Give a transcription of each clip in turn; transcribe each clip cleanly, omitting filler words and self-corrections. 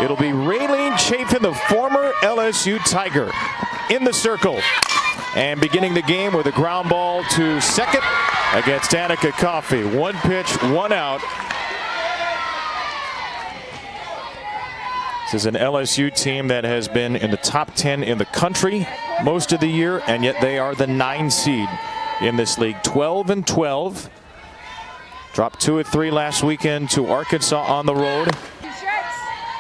It'll be Raylene Chafin, the former LSU Tiger, in the circle. And beginning the game with a ground ball to second against Danica Coffey. One pitch, one out. This is an LSU team that has been in the top 10 in the country most of the year, and yet they are the 9 seed in this league. 12-12. Dropped 2 of 3 last weekend to Arkansas on the road.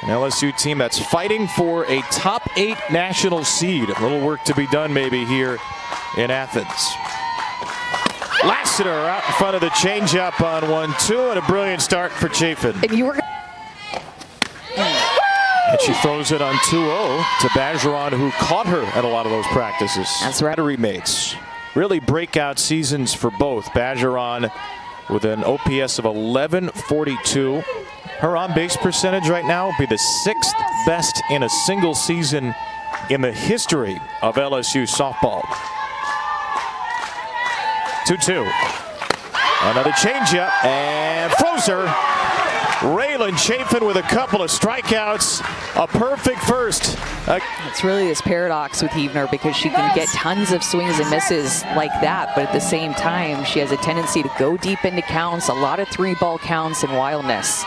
An LSU team that's fighting for a top 8 national seed. A little work to be done maybe here in Athens. Lassiter out in front of the changeup on 1-2, and a brilliant start for Chafin. And she throws it on 2-0 to Bergeron, who caught her at a lot of those practices. That's right. Battery mates. Really breakout seasons for both. Bergeron with an OPS of 1142. Her on-base percentage right now will be the 6th best in a single season in the history of LSU softball. 2-2. Another changeup and throws her. Raylene Chafin with a couple of strikeouts. A perfect first. It's really this paradox with Huebner, because she can get tons of swings and misses like that, but at the same time, she has a tendency to go deep into counts, a lot of 3-ball counts and wildness.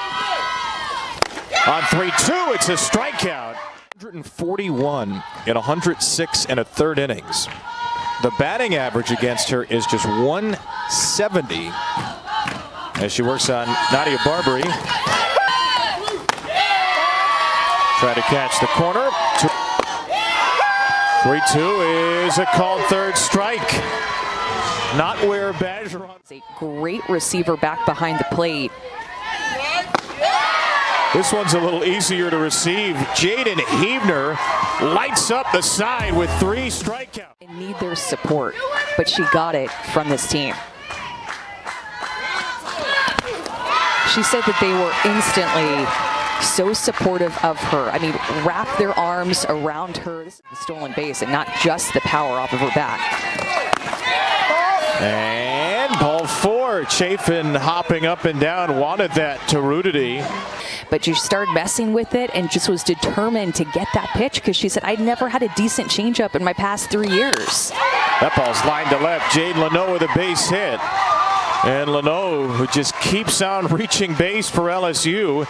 On 3-2, it's a strikeout. 141 in 106 and a third innings. The batting average against her is just 170 as she works on Nadia Barbary. Try to catch the corner. 3-2 is a called third strike. Not where Bergeron. A great receiver back behind the plate. This one's a little easier to receive. Jaden Huebner lights up the side with 3 strikeouts. They need their support, but she got it from this team. She said that they were instantly so supportive of her. I mean, wrap their arms around her. This is the stolen base and not just the power off of her back. And ball 4. Chafin hopping up and down, wanted that to Rudity. But she started messing with it and just was determined to get that pitch, because she said, I'd never had a decent changeup in my past 3 years. That ball's lined to left. Jade Leno with a base hit. And Leno, who just keeps on reaching base for LSU.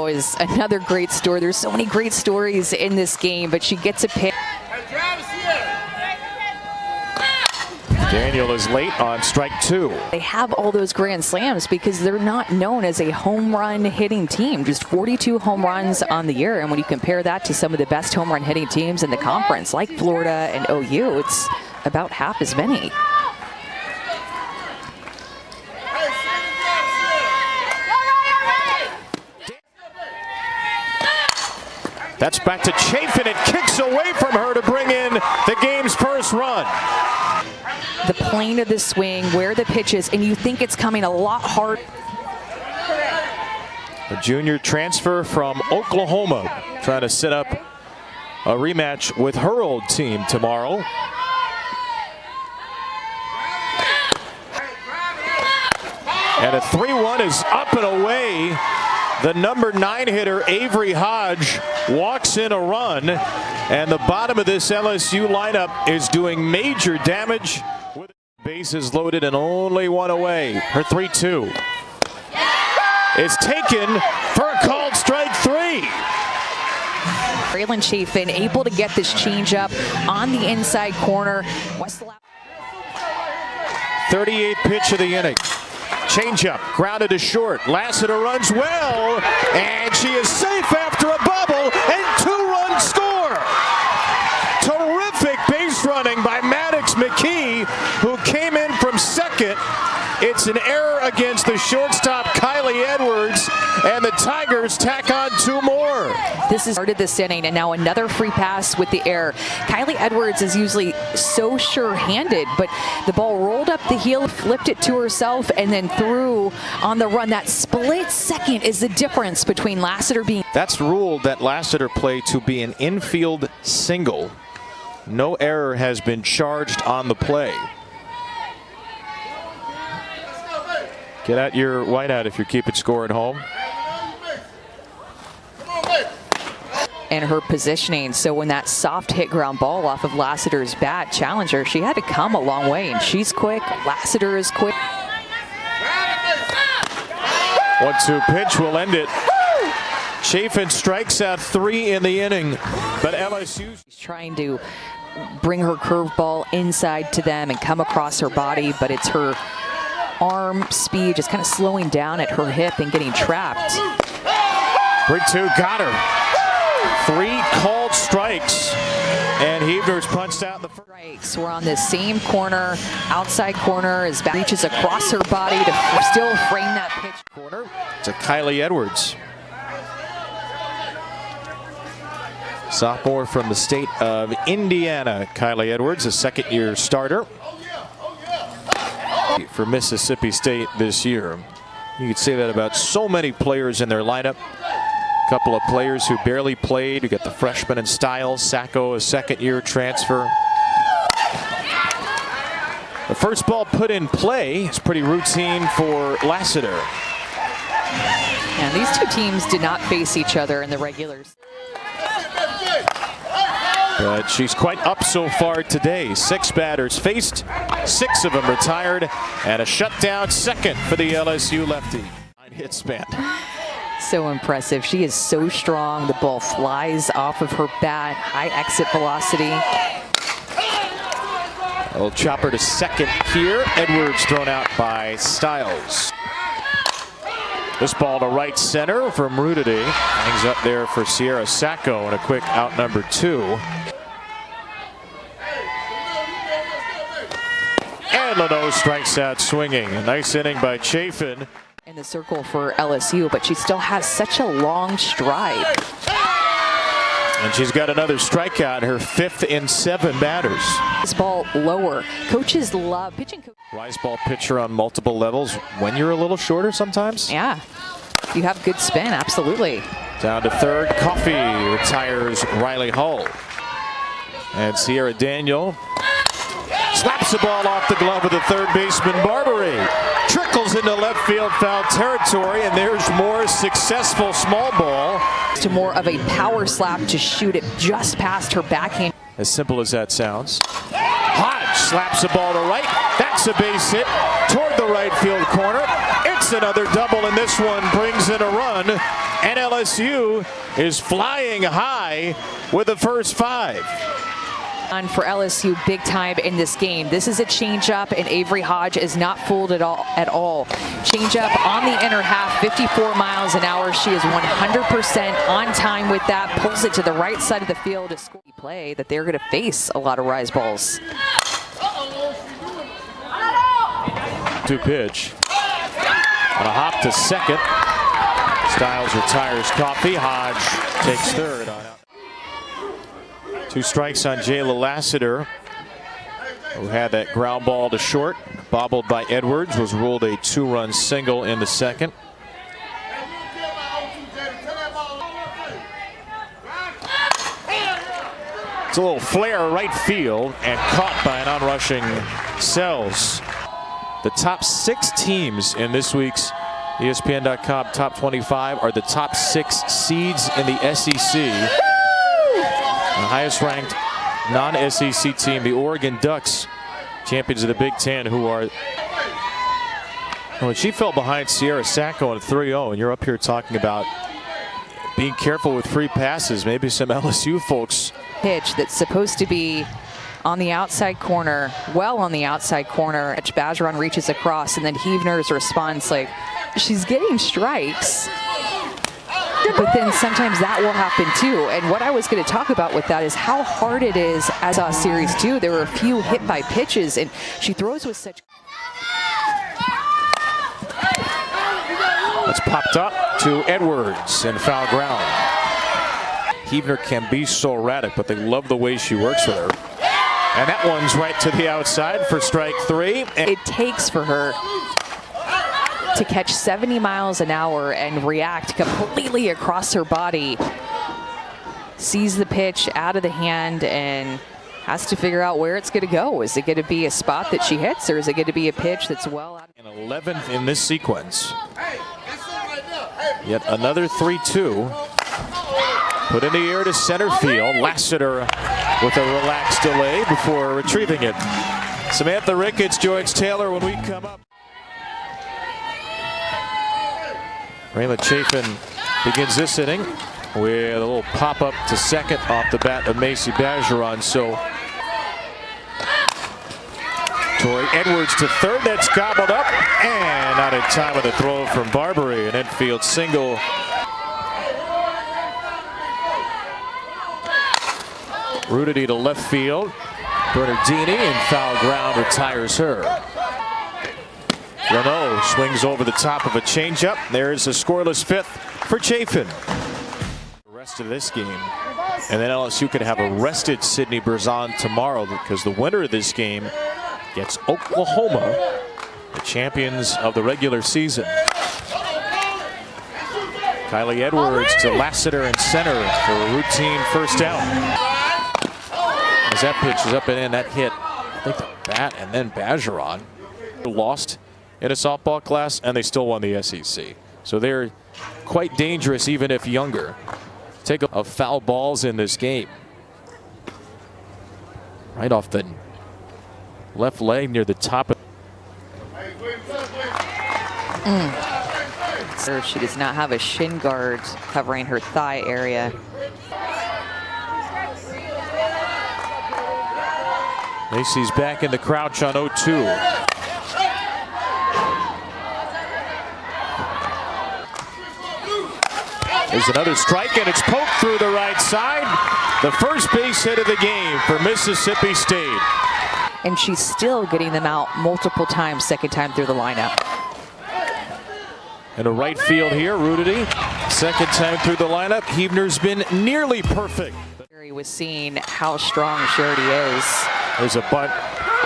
Is another great story. There's so many great stories in this game, but she gets a pitch. Daniel is late on strike 2. They have all those grand slams because they're not known as a home run hitting team. Just 42 home runs on the year. And when you compare that to some of the best home run hitting teams in the conference, like Florida and OU, it's about half as many. That's back to Chafin. It kicks away from her to bring in the game's first run. The plane of the swing, where the pitch is, and you think it's coming a lot hard. A junior transfer from Oklahoma trying to set up a rematch with her old team tomorrow. And a 3-1 is up and away. The number 9 hitter, Avery Hodge, walks in a run, and the bottom of this LSU lineup is doing major damage. With bases loaded and only 1 away. Her 3-2 is taken for a called strike 3. Raylene Chafin able to get this changeup on the inside corner. 38th pitch of the inning. Changeup, grounded to short. Lassiter runs well, and she is safe after a bubble, and 2-run score. Terrific base running by Maddox McKee, who came in from second. It's an error against the shortstop, Kylie Edwards, and the Tigers tack on 2 more. This is started this inning, and now another free pass with the error. Kylie Edwards is usually so sure-handed, but the ball rolled up the heel, flipped it to herself, and then threw on the run. That split second is the difference between Lassiter being... That's ruled that Lassiter play to be an infield single. No error has been charged on the play. Get out your whiteout if you're keeping score at home. and her positioning. So when that soft hit ground ball off of Lassiter's bat challenged her, she had to come a long way, and she's quick. Lassiter is quick. 1-2 pitch will end it. Chafin strikes out 3 in the inning, but LSU's trying to bring her curveball inside to them and come across her body, but it's her arm speed just kind of slowing down at her hip and getting trapped. 3-2, got her. 3 called strikes, and Heavner's punched out the first. Strikes. We're on the same corner, outside corner, as bat reaches across her body to still frame that pitch. Corner to Kylie Edwards. Sophomore from the state of Indiana, Kylie Edwards, a second-year starter for Mississippi State this year. You could say that about so many players in their lineup. A couple of players who barely played. You got the freshman in Styles, Sacco, a second-year transfer. The first ball put in play is pretty routine for Lassiter. And these two teams did not face each other in the regulars. But she's quite up so far today. 6 batters faced, 6 of them retired, and a shutdown second for the LSU lefty. 9-hit span. So impressive. She is so strong. The ball flies off of her bat, high exit velocity. A little chopper to second here. Edwards thrown out by Styles. This ball to right center from Rudity. Hangs up there for Sierra Sacco, and a quick out number 2. And Leno strikes out swinging. A nice inning by Chafin. In the circle for LSU, but she still has such a long stride. And she's got another strikeout, her 5th in 7 batters. This ball lower. Coaches love pitching. Rise ball pitcher on multiple levels when you're a little shorter sometimes. Yeah, you have good spin, absolutely. Down to third, Coffey retires Riley Hull. And Sierra Daniel slaps the ball off the glove of the third baseman, Barbary. Trickles into left field foul territory, and there's more successful small ball. To more of a power slap to shoot it just past her backhand. As simple as that sounds. Hodge slaps the ball to right. That's a base hit toward the right field corner. It's another double, and this one brings in a run. And LSU is flying high with the first 5. On for LSU big time in this game. This is a changeup, and Avery Hodge is not fooled at all. Changeup on the inner half, 54 miles an hour. She is 100% on time with that. Pulls it to the right side of the field to score. Play that they're going to face a lot of rise balls. 2 pitch. On a hop to second. Styles retires Coffey. Hodge takes third on out. 2 strikes on Jayla Lassiter, who had that ground ball to short, bobbled by Edwards, was ruled a 2-run single in the second. It's a little flare right field and caught by an onrushing Sells. The top 6 teams in this week's ESPN.com Top 25 are the top 6 seeds in the SEC. The highest ranked non-SEC team, the Oregon Ducks, champions of the Big Ten, who are... Well, she fell behind Sierra Sacco in 3-0, and you're up here talking about being careful with free passes. Maybe some LSU folks. Pitch that's supposed to be on the outside corner, well on the outside corner. Badgeron reaches across, and then Heavner's response like, she's getting strikes. But then sometimes that will happen too. And what I was going to talk about with that is how hard it is, as a Series 2. There were a few hit by pitches, and she throws with such... That's popped up to Edwards and foul ground. Heavner can be so erratic, but they love the way she works with her. And that one's right to the outside for strike 3. And it takes for her to catch 70 miles an hour and react completely across her body. Sees the pitch out of the hand and has to figure out where it's going to go. Is it going to be a spot that she hits, or is it going to be a pitch that's well out? And 11th in this sequence. Yet another 3-2. Put in the air to center field. Lassiter with a relaxed delay before retrieving it. Samantha Ricketts joins Taylor when we come up. Raylan Chafin begins this inning with a little pop-up to second off the bat of Macy Bergeron. So Tori Edwards to third. That's gobbled up and not in time with a throw from Barbary. An infield single. Rudity to left field. Bernardini in foul ground retires her. Renault swings over the top of a changeup. There's a scoreless fifth for Chafin. The rest of this game. And then LSU could have arrested Sydney Berzon tomorrow because the winner of this game gets Oklahoma, the champions of the regular season. Kylie Edwards to Lassiter in center for a routine first out. As that pitch is up and in, that hit, I think the bat and then Bergeron. Lost in a softball class and they still won the SEC. So they're quite dangerous even if younger. Take a foul balls in this game. Right off the left leg near the top of. She does not have a shin guard covering her thigh area. Macy's back in the crouch on 0-2. There's another strike and it's poked through the right side. The first base hit of the game for Mississippi State. And she's still getting them out multiple times, second time through the lineup. In a right field here, Rudity, second time through the lineup. Heavner's been nearly perfect. He was seeing how strong Charity is. There's a bunt.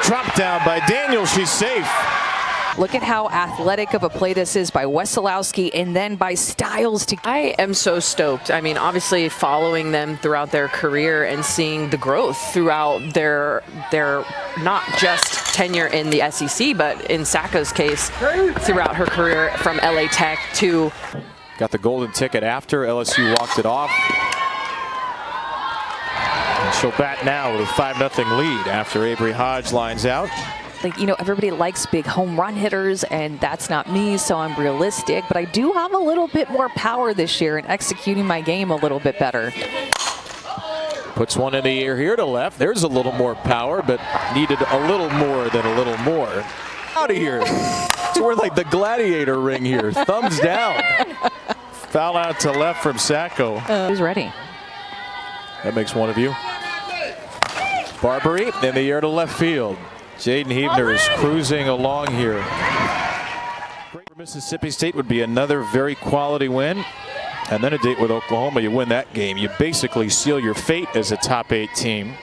Dropped down by Daniel. She's safe. Look at how athletic of a play this is by Wesolowski and then by Styles. I am so stoked. I mean, obviously following them throughout their career and seeing the growth throughout their not just tenure in the SEC, but in Sacco's case, throughout her career from LA Tech to. Got the golden ticket after LSU walked it off. And she'll bat now with a 5-0 lead after Avery Hodge lines out. Like, you know, everybody likes big home run hitters, and that's not me, so I'm realistic. But I do have a little bit more power this year in executing my game a little bit better. Puts one in the air here to left. There's a little more power, but needed a little more than a little more. Out of here. So we're like the gladiator ring here. Thumbs down. Foul out to left from Sacco. Who's ready? That makes one of you. Barbary in the air to left field. Jaden Heavner is cruising along here. For Mississippi State would be another very quality win. And then a date with Oklahoma. You win that game. You basically seal your fate as a top 8 team.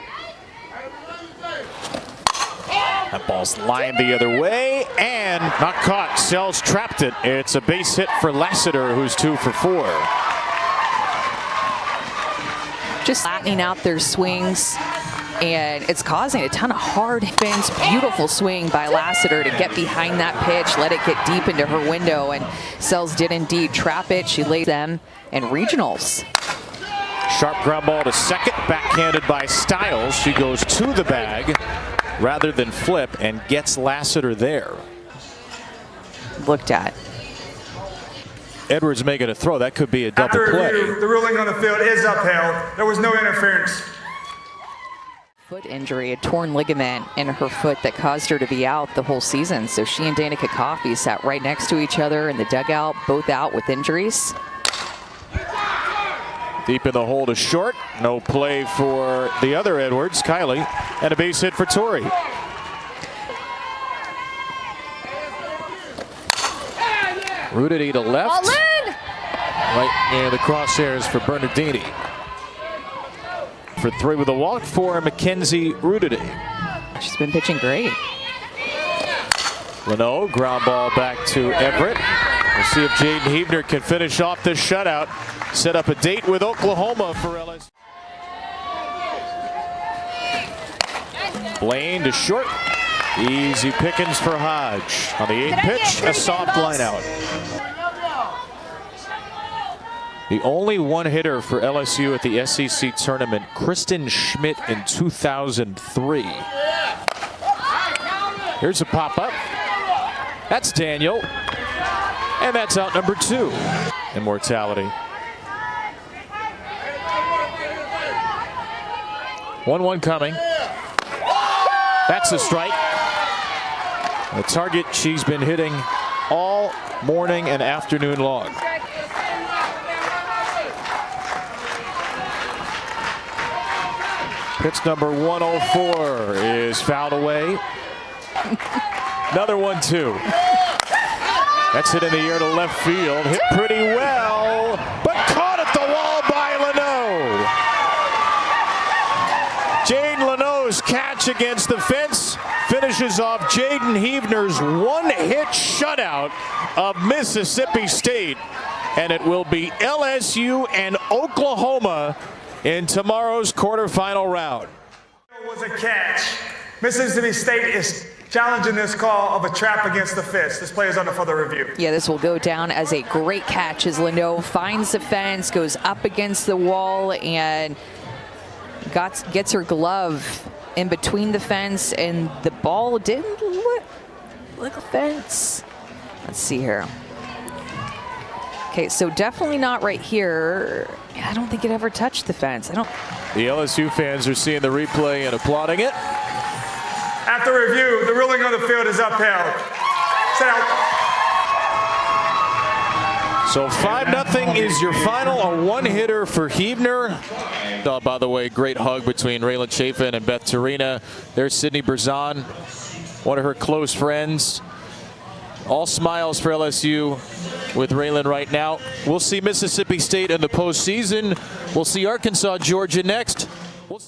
That ball's lined the other way and not caught. Sells trapped it. It's a base hit for Lassiter, who's 2 for 4. Just flattening out their swings. And it's causing a ton of hard spins. Beautiful swing by Lassiter to get behind that pitch, let it get deep into her window, and Sells did indeed trap it. She laid them in regionals. Sharp ground ball to second, backhanded by Styles. She goes to the bag rather than flip and gets Lassiter there. Looked at. Edwards making a throw. That could be a double After play. review, the ruling on the field is upheld. There was no interference. Foot injury, a torn ligament in her foot that caused her to be out the whole season. So she and Danica Coffey sat right next to each other in the dugout, both out with injuries. Deep in the hole to short. No play for the other Edwards, Kylie, and a base hit for Tori. Rudity to left. Right near the crosshairs for Bernardini. For 3 with a walk for Mackenzie Rudity. She's been pitching great. Renault, ground ball back to Everett. We'll see if Jaden Heavner can finish off this shutout. Set up a date with Oklahoma for LSU. Blaine to short. Easy pickings for Hodge. On the 8th pitch, a soft line out. The only one hitter for LSU at the SEC tournament, Kristen Schmidt in 2003. Here's a pop-up. That's Daniel. And that's out number 2. Immortality. 1-1 coming. That's a strike. A target she's been hitting all morning and afternoon long. Pitch number 104 is fouled away. Another 1-2. That's hit in the air to left field. Hit pretty well, but caught at the wall by Leno. Jane Leno's catch against the fence finishes off Jaden Heavner's one-hit shutout of Mississippi State. And it will be LSU and Oklahoma in tomorrow's quarterfinal round. It was a catch. Mississippi State is challenging this call of a trap against the fence. This play is under further review. Yeah, this will go down as a great catch as Leno finds the fence, goes up against the wall, and gets her glove in between the fence, and the ball didn't look the fence. Let's see here. Okay, so definitely not right here. I don't think it ever touched the fence. The LSU fans are seeing the replay and applauding it. After review, the ruling on the field is upheld. Sit out. So 5-0 is your final. A one-hitter for Heavner. Oh, by the way, great hug between Raylan Chafin and Beth Tarina. There's Sydney Berzon, one of her close friends. All smiles for LSU with Raylan right now. We'll see Mississippi State in the postseason. We'll see Arkansas, Georgia next. We'll see